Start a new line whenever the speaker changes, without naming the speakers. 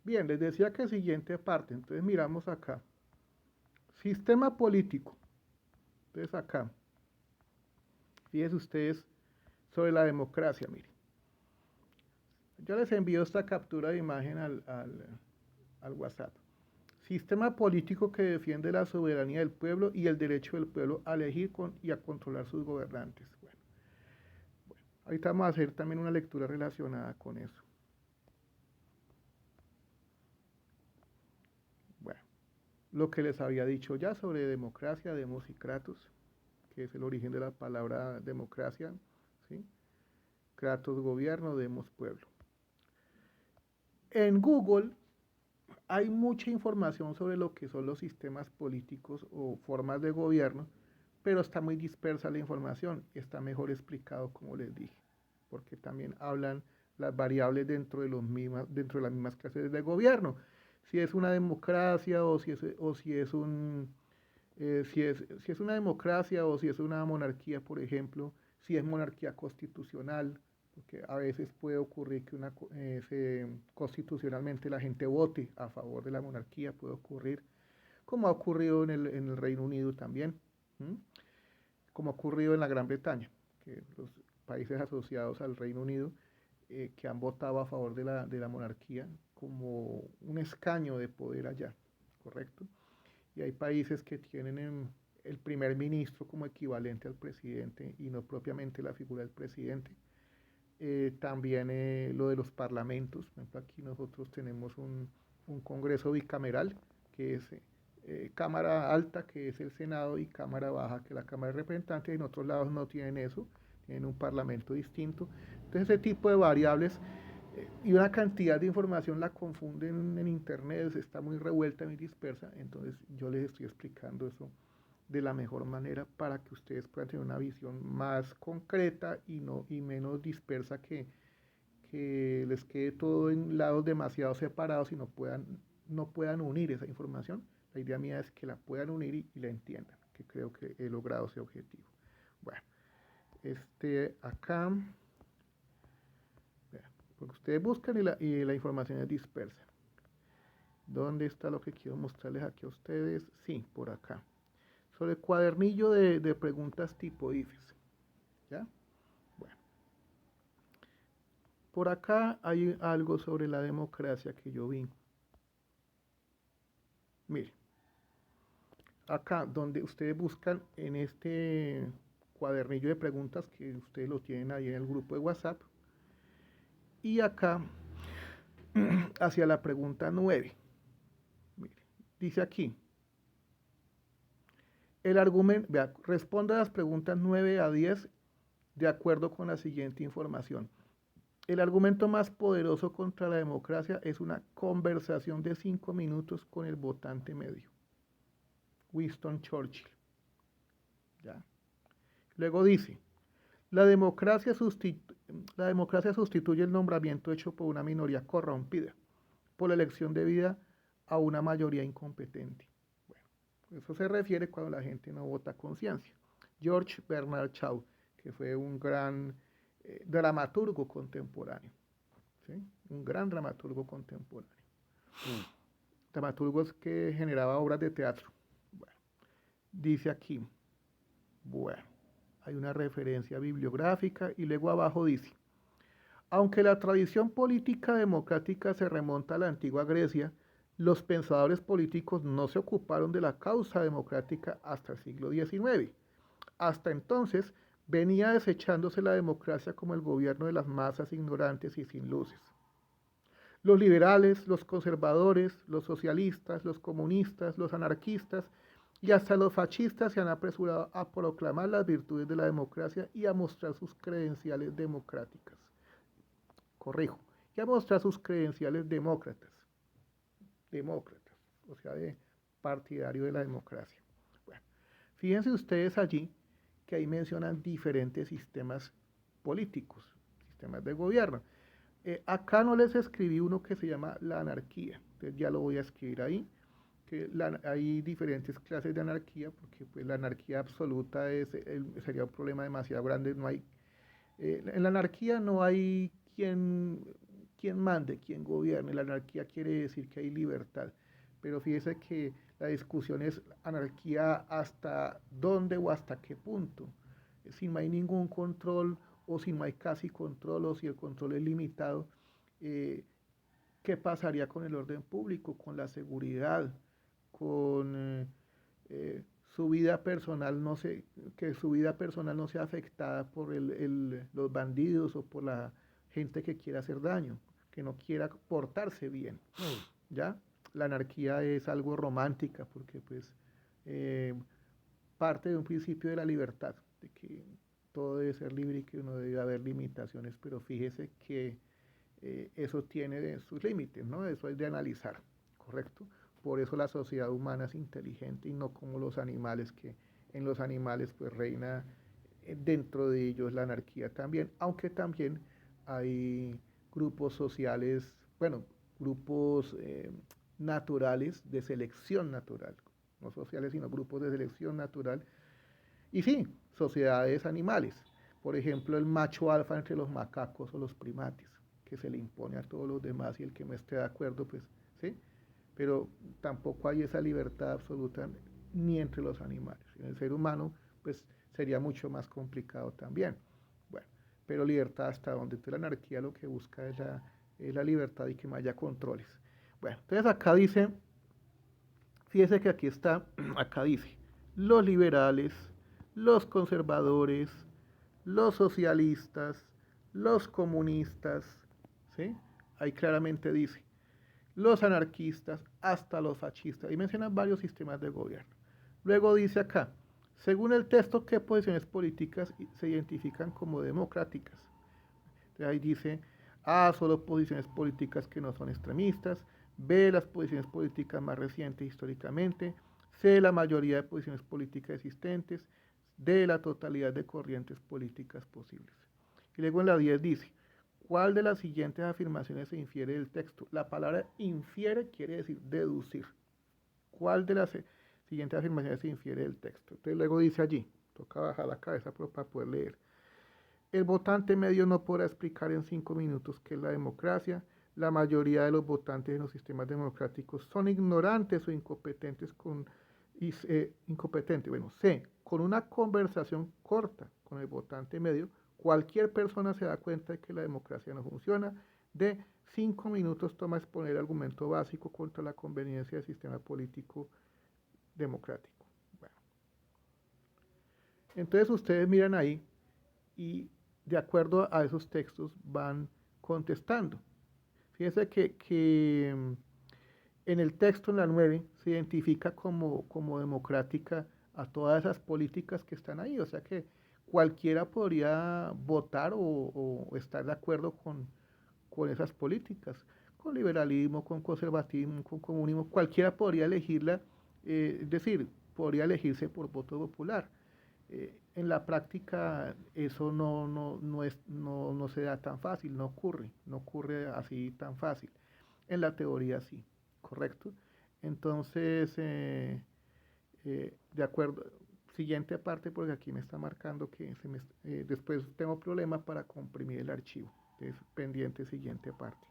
Bien, les decía que siguiente parte, entonces miramos acá. Sistema político. Entonces acá, fíjense ustedes sobre la democracia, miren. Yo les envío esta captura de imagen al WhatsApp. Sistema político que defiende la soberanía del pueblo y el derecho del pueblo a elegir y a controlar sus gobernantes. Bueno, ahorita vamos a hacer también una lectura relacionada con eso. Bueno, lo que les había dicho ya sobre democracia, demos y kratos, que es el origen de la palabra democracia, ¿sí? Kratos gobierno, demos pueblo. En Google hay mucha información sobre lo que son los sistemas políticos o formas de gobierno, pero está muy dispersa la información, está mejor explicado como les dije, porque también hablan las variables dentro de las mismas clases de gobierno, si es una democracia si es una democracia o si es una monarquía, por ejemplo, si es monarquía constitucional, porque a veces puede ocurrir que constitucionalmente la gente vote a favor de la monarquía, puede ocurrir, como ha ocurrido en el Reino Unido también, ¿m? Como ha ocurrido en la Gran Bretaña, que los países asociados al Reino Unido que han votado a favor de la monarquía como un escaño de poder allá, ¿correcto? Y hay países que tienen el primer ministro como equivalente al presidente y no propiamente la figura del presidente. También lo de los parlamentos, por ejemplo, aquí nosotros tenemos un Congreso bicameral, que es Cámara Alta, que es el Senado, y Cámara Baja, que es la Cámara de Representantes. En otros lados no tienen eso, tienen un parlamento distinto. Entonces ese tipo de variables y una cantidad de información la confunden en internet, está muy revuelta, muy dispersa, entonces yo les estoy explicando eso de la mejor manera para que ustedes puedan tener una visión más concreta y menos dispersa que les quede todo en lados demasiado separados y no puedan unir esa información. La idea mía es que la puedan unir y la entiendan, que creo que he logrado ese objetivo. Bueno, acá porque ustedes buscan y la información es dispersa. ¿Dónde está lo que quiero mostrarles aquí a ustedes? Sí, por acá. Sobre el cuadernillo de preguntas tipo IFES. ¿Ya? Bueno, por acá hay algo sobre la democracia que yo vi. Mire, acá donde ustedes buscan en este cuadernillo de preguntas que ustedes lo tienen ahí en el grupo de WhatsApp. Y acá, hacia la pregunta 9. Mire, dice aquí, el argumento, vea, responda a las preguntas 9 a 10 de acuerdo con la siguiente información. El argumento más poderoso contra la democracia es una conversación de 5 minutos con el votante medio. Winston Churchill. ¿Ya? Luego dice, la democracia, la democracia sustituye el nombramiento hecho por una minoría corrompida, por la elección debida a una mayoría incompetente. Bueno, eso se refiere cuando la gente no vota a conciencia. George Bernard Shaw, que fue un gran dramaturgo contemporáneo, ¿sí? Un gran dramaturgo contemporáneo. Dramaturgos que generaba obras de teatro. Bueno, dice aquí, bueno, hay una referencia bibliográfica y luego abajo dice, aunque la tradición política democrática se remonta a la antigua Grecia, los pensadores políticos no se ocuparon de la causa democrática hasta el siglo XIX. Hasta entonces venía desechándose la democracia como el gobierno de las masas ignorantes y sin luces. Los liberales, los conservadores, los socialistas, los comunistas, los anarquistas y hasta los fascistas se han apresurado a proclamar las virtudes de la democracia y a mostrar sus credenciales democráticas. Corrijo, y a mostrar sus credenciales demócratas, o sea, de partidario de la democracia. Bueno, fíjense ustedes allí que ahí mencionan diferentes sistemas políticos, sistemas de gobierno. Acá no les escribí uno que se llama la anarquía, entonces ya lo voy a escribir ahí, que hay diferentes clases de anarquía, porque pues, la anarquía absoluta sería un problema demasiado grande, en la anarquía no hay quien mande, quien gobierne. La anarquía quiere decir que hay libertad. Pero fíjese que la discusión es anarquía hasta dónde o hasta qué punto. Si no hay ningún control o si no hay casi control o si el control es limitado, eh, ¿qué pasaría con el orden público, con la seguridad, con su vida personal, no sé, que su vida personal no sea afectada por los bandidos o por la gente que quiera hacer daño, que no quiera portarse bien, ¿ya? La anarquía es algo romántica porque pues eh, parte de un principio de la libertad, de que todo debe ser libre y que no debe haber limitaciones, pero fíjese que eso tiene sus límites, ¿no? Eso es de analizar, ¿correcto? Por eso la sociedad humana es inteligente y no como los animales, que en los animales pues reina dentro de ellos la anarquía también, aunque también hay grupos sociales, bueno, grupos naturales de selección natural, no sociales, sino grupos de selección natural, y sí, sociedades animales, por ejemplo, el macho alfa entre los macacos o los primates, que se le impone a todos los demás y el que no esté de acuerdo, pues, ¿sí? Pero tampoco hay esa libertad absoluta ni entre los animales. En el ser humano, pues, sería mucho más complicado también. Bueno, pero libertad hasta donde. Entonces la anarquía lo que busca es la libertad y que no haya controles. Bueno, entonces acá dice, fíjese que aquí está, acá dice, los liberales, los conservadores, los socialistas, los comunistas, ¿sí? Ahí claramente dice, los anarquistas, hasta los fascistas, y menciona varios sistemas de gobierno. Luego dice acá, según el texto, ¿qué posiciones políticas se identifican como democráticas? Entonces ahí dice, A, solo posiciones políticas que no son extremistas, B, las posiciones políticas más recientes históricamente, C, la mayoría de posiciones políticas existentes, D, la totalidad de corrientes políticas posibles. Y luego en la 10 dice, ¿cuál de las siguientes afirmaciones se infiere del texto? La palabra infiere quiere decir deducir. ¿Cuál de las siguientes afirmaciones se infiere del texto? Entonces luego dice allí, toca bajar la cabeza para poder leer. El votante medio no podrá explicar en 5 minutos qué es la democracia. La mayoría de los votantes en los sistemas democráticos son ignorantes o incompetentes bueno, C, con una conversación corta con el votante medio, cualquier persona se da cuenta de que la democracia no funciona. D, 5 minutos toma exponer el argumento básico contra la conveniencia del sistema político democrático. Bueno, entonces ustedes miran ahí y de acuerdo a esos textos van contestando. Fíjense que en el texto, en la 9 se identifica como democrática a todas esas políticas que están ahí. O sea que cualquiera podría votar o estar de acuerdo con esas políticas, con liberalismo, con conservatismo, con comunismo. Cualquiera podría elegirla, es decir, podría elegirse por voto popular. En la práctica eso no se da tan fácil, no ocurre así tan fácil. En la teoría sí, ¿correcto? Entonces, de acuerdo, siguiente parte, porque aquí me está marcando que después tengo problemas para comprimir el archivo. Entonces, pendiente siguiente parte.